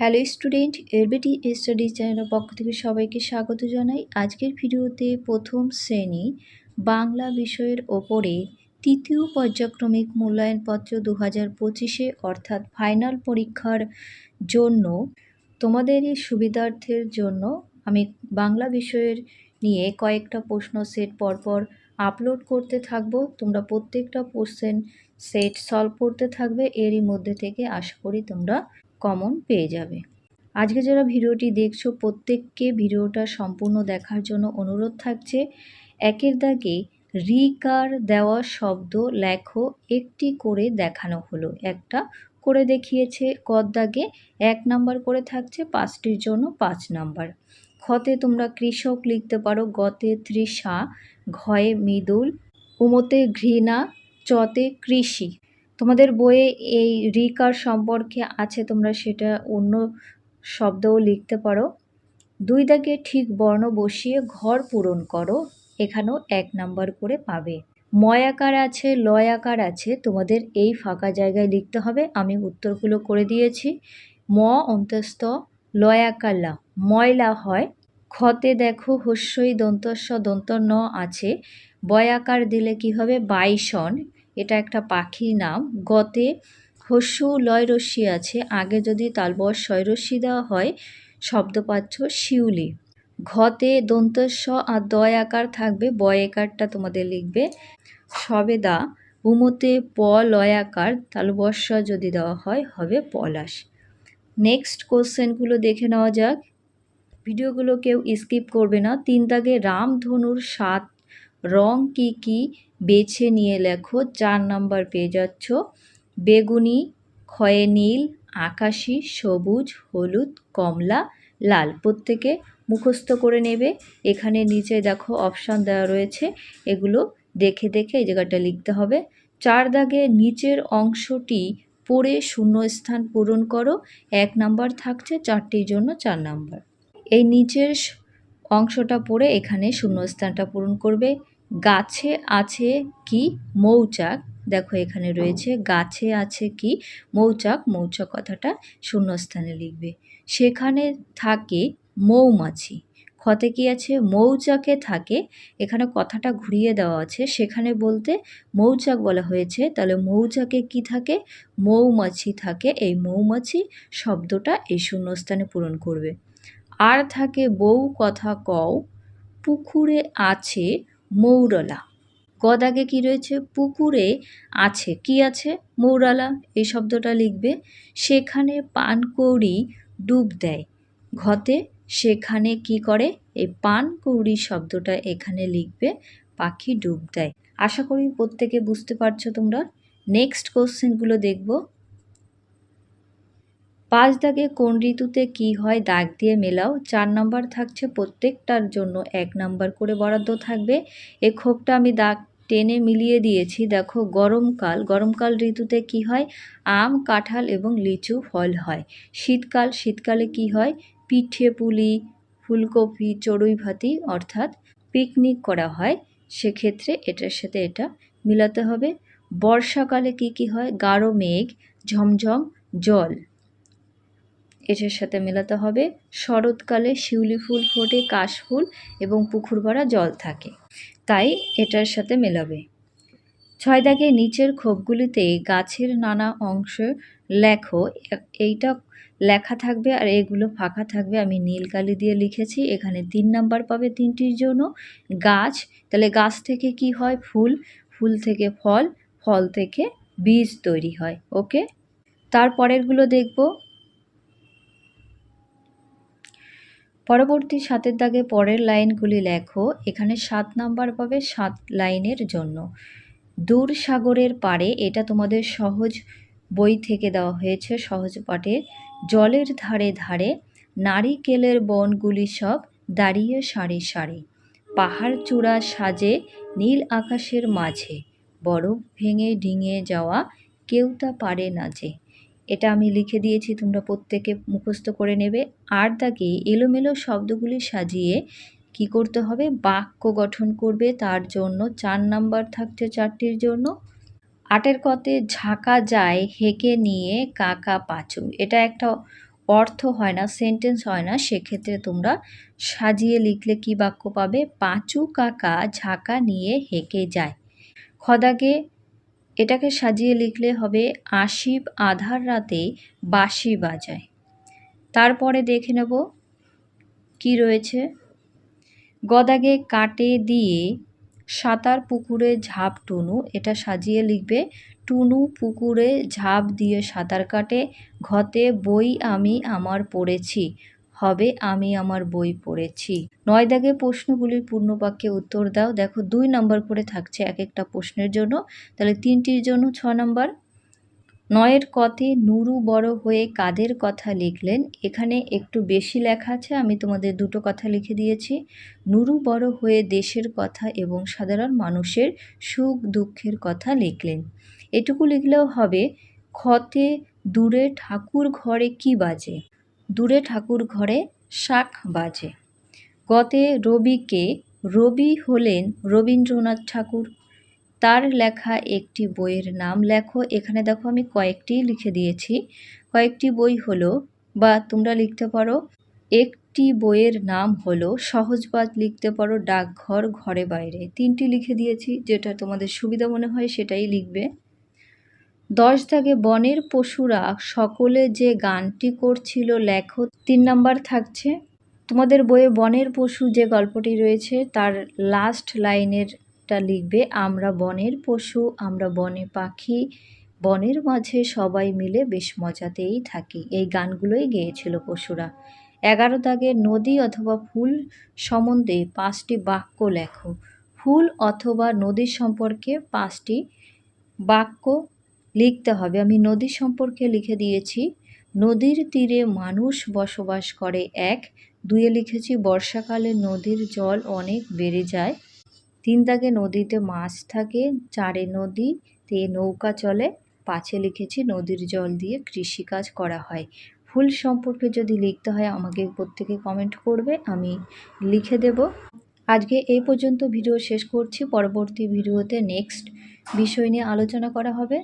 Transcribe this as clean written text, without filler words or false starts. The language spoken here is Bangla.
হ্যালো স্টুডেন্ট, এরবিটি স্টাডি চ্যানেলের পক্ষ থেকে সবাইকে স্বাগত জানাই। আজকের ভিডিওতে প্রথম শ্রেণী বাংলা বিষয়ের ওপরে তৃতীয় পর্যায়ক্রমিক মূল্যায়নপত্র 2025-এ অর্থাৎ ফাইনাল পরীক্ষার জন্য তোমাদের এই সুবিধার্থের জন্য আমি বাংলা বিষয়ের নিয়ে কয়েকটা প্রশ্ন সেট পরপর আপলোড করতে থাকবো। তোমরা প্রত্যেকটা কোশ্চেন সেট সলভ করতে থাকবে, এরই মধ্যে থেকে আশা করি তোমরা কমন পেয়ে যাবে। আজকে যারা ভিডিওটি দেখছো প্রত্যেককে ভিডিওটা সম্পূর্ণ দেখার জন্য অনুরোধ থাকছে। একের দাগে রিকার দেওয়া শব্দ লেখো, একটি করে দেখানো হলো। একটা করে দেখিয়েছে। কর দাগে 1 নাম্বার করে থাকছে, 5টির জন্য 5 নাম্বার। খতে তোমরা কৃষক লিখতে পারো, গতে তৃষা, ঘয়ে মৃদুল, উমতে ঘৃণা, চতে কৃষি। তোমাদের বইয়ে এই রিকার সম্পর্কে আছে, তোমরা সেটা অন্য শব্দও লিখতে পারো। 2 দাগে ঠিক বর্ণ বসিয়ে ঘর পূরণ করো, এখানেও 1 নাম্বার করে পাবে। ময়াকার আছে, লয়াকার আছে, তোমাদের এই ফাঁকা জায়গায় লিখতে হবে। আমি উত্তরগুলো করে দিয়েছি। ম অন্তস্থ লয়াকার লা, ময়লা হয়। খতে দেখো হস্যই দন্তস্ব দন্ত ন আছে, বয়াকার দিলে কি হবে? বাইসন, এটা একটা পাখির নাম। গতে হস্য লয় রস্যি আছে, আগে যদি তালবস শয় রস্যি দেওয়া হয় শব্দপাচ্য শিউলি। ঘতে দন্তস্ব আর দয় আকার থাকবে, বয় আকারটা তোমাদের লিখবে সবেদা। উমতে প লয় আকার, তালবস্য যদি দেওয়া হয় হবে পলাশ। নেক্সট কোশ্চেনগুলো দেখে নেওয়া যাক। ভিডিওগুলো কেউ স্কিপ করবে না। 3 দাগে রামধনুর 7 রং কি কি বেছে নিয়ে লেখো, 4 নাম্বার পেয়ে যাচ্ছ। বেগুনি, খয়ে নীল, আকাশি, সবুজ, হলুদ, কমলা, লাল। প্রত্যেকে মুখস্থ করে নেবে। এখানে নিচে দেখো অপশান দেওয়া রয়েছে, এগুলো দেখে দেখে এই জায়গাটা লিখতে হবে। 4 দাগে নিচের অংশটি পড়ে শূন্যস্থান পূরণ করো, 1 নাম্বার থাকছে, 4টির জন্য 4 নাম্বার। এই নিচের অংশটা পড়ে এখানে শূন্যস্থানটা পূরণ করবে। গাছে আছে কি? মৌচাক। দেখো এখানে রয়েছে গাছে আছে কি? মৌচাক। মৌচাক কথাটা শূন্যস্থানে লিখবে। সেখানে থাকে মৌমাছি। খতে কি আছে? মৌচাকে থাকে। এখানে কথাটা ঘুরিয়ে দেওয়া আছে, সেখানে বলতে মৌচাক বলা হয়েছে, তাহলে মৌচাকে কি থাকে? মৌমাছি থাকে। এই মৌমাছি শব্দটা এই শূন্যস্থানে পূরণ করবে। আর থাকে বউ কথা কও, পুকুরে আছে মৌরলা। গদাগে কি রয়েছে? পুকুরে আছে কি আছে? মৌরলা। এই শব্দটা লিখবে। সেখানে পানকৌড়ি ডুব দেয়। ঘতে সেখানে কি করে? এই পানকৌড়ি শব্দটা এখানে লিখবে, পাখি ডুব দেয়। আশা করি প্রত্যেকে বুঝতে পারছো তোমরা। নেক্সট কোশ্চেনগুলো দেখব। 5 দাগে কোন ঋতুতে কি হয় দাগ দিয়ে মেলাও, 4 নাম্বার থাকছে, প্রত্যেকটার জন্য 1 নাম্বার করে বরাদ্দ থাকবে। এই ক্ষোভটা আমি দাগ টেনে মিলিয়ে দিয়েছি। দেখো গরমকাল, গরমকাল ঋতুতে কি হয়? আম, কাঁঠাল এবং লিচু ফল হয়। শীতকাল, শীতকালে কি হয়? পিঠে পুলি, ফুলকপি, চড়ুই ভাতি অর্থাৎ পিকনিক করা হয়, সেক্ষেত্রে এটার সাথে এটা মিলাতে হবে। বর্ষাকালে কি কি হয়? গাঢ় মেঘ, ঝমঝম জল, এটার সাথে মেলাতে হবে। শরৎকালে শিউলি ফুল ফোটে, কাশফুল এবং পুকুর ভরা জল থাকে, তাই এটার সাথে মেলাবে। 6 দাগে নিচের ক্ষোভগুলিতে গাছের নানা অংশ লেখো, এইটা লেখা থাকবে আর এগুলো ফাঁকা থাকবে। আমি নীল কালি দিয়ে লিখেছি। এখানে 3 নাম্বার পাবে 3টির জন্য। গাছ, তাহলে গাছ থেকে কি হয়? ফুল, ফুল থেকে ফল, ফল থেকে বীজ তৈরি হয়। ওকে, তারপরেরগুলো দেখব। পরবর্তী 7 দাগে পরের লাইনগুলি লেখো। এখানে 7 নাম্বার পাবে 7 লাইনের জন্য। দূর সাগরের পাড়ে, এটা তোমাদের সহজ বই থেকে দেওয়া হয়েছে, সহজ পাঠে। জলের ধারে ধারে নারিকেলের বনগুলি সব দাঁড়িয়ে সারি সারি, পাহাড় চূড়া সাজে নীল আকাশের মাঝে, বরফ ভেঙে ডিঙে যাওয়া কেউ তা পারে না যে। এটা আমি লিখে দিয়েছি, তোমরা প্রত্যেকে মুখস্থ করে নেবে। 8 দাগে এলোমেলো শব্দগুলি সাজিয়ে কি করতে হবে? বাক্য গঠন করবে, তার জন্য 4 নাম্বার থাকছে, 4টির জন্য। 8 কতে ঝাঁকা যায় হেঁকে নিয়ে কাকা পাঁচু, এটা একটা অর্থ হয় না, সেন্টেন্স হয় না, সেক্ষেত্রে তোমরা সাজিয়ে লিখলে কি বাক্য পাবে? পাঁচু কাকা ঝাঁকা নিয়ে হেঁকে যায়। খদাগে এটাকে সাজিয়ে লিখলে হবে আশিব আধার রাতে বাঁশি বাজায়। তারপরে দেখে নেব কি রয়েছে। গদাগে কাটে দিয়ে সাঁতার পুকুরে ঝাঁপ টুনু, এটা সাজিয়ে লিখবে টুনু পুকুরে ঝাঁপ দিয়ে সাঁতার কাটে। ঘতে বই আমি আমার পড়েছি, হবে আমি আমার বই পড়েছি। 9 দাগে প্রশ্নগুলির পূর্ণবাক্যে উত্তর দাও। দেখো 2 নম্বর করে থাকছে এক একটা প্রশ্নের জন্য, তাহলে 3টির জন্য 6 নম্বর। 9 কতে নুরু বড় হয়ে কাদের কথা লিখলেন, এখানে একটু বেশি লেখা আছে, আমি তোমাদের দুটো কথা লিখে দিয়েছি। নুরু বড় হয়ে দেশের কথা এবং সাধারণ মানুষের সুখ দুঃখের কথা লিখলেন, এটুকু লিখলেও হবে। খতে দূরে ঠাকুর ঘরে কি বাজে, দূরে ঠাকুর ঘরে শাঁখ বাজে। গতে রবিকে, রবি হলেন রবীন্দ্রনাথ ঠাকুর, তার লেখা একটি বইয়ের নাম লেখো। এখানে দেখো আমি কয়েকটি লিখে দিয়েছি। কয়েকটি বই হলো, বা তোমরা লিখতে পারো একটি বইয়ের নাম হলো সহজপাঠ, লিখতে পারো ডাকঘর ঘরে বাইরে। 3টি লিখে দিয়েছি, যেটা তোমাদের সুবিধা মনে হয় সেটাই লিখবে। 10 দাগে বনের পশুরা সকলে যে গানটি করছিল লেখো। 3 নাম্বার থাকছে। তোমাদের বইয়ে বনের পশু যে গল্পটি রয়েছে তার লাস্ট লাইনেরটা লিখবে আমরা বনের পশু, আমরা বনে পাখি, বনের মাঝে সবাই মিলে বেশ মজাতেই থাকি। এই গানগুলোই গেয়েছিল পশুরা। 11 দাগে নদী অথবা ফুল সম্বন্ধে 5টি বাক্য লেখো। ফুল অথবা নদীর সম্পর্কে 5টি বাক্য লিখতে হবে। আমি নদী সম্পর্কে লিখে দিয়েছি, নদীর তীরে মানুষ বসবাস করে। 1। 2 লিখেছি বর্ষাকালে নদীর জল অনেক বেড়ে যায়। 3 দাগে নদীতে মাছ থাকে। 4 নদীতে নৌকা চলে। 5 লিখেছি নদীর জল দিয়ে কৃষিকাজ করা হয়। ফুল সম্পর্কে যদি লিখতে হয় আমাকে প্রত্যেকে কমেন্ট করবে, আমি লিখে দেব। আজকে এই পর্যন্ত ভিডিও শেষ করছি। পরবর্তী ভিডিওতে নেক্সট বিষয় নিয়ে আলোচনা করা হবে।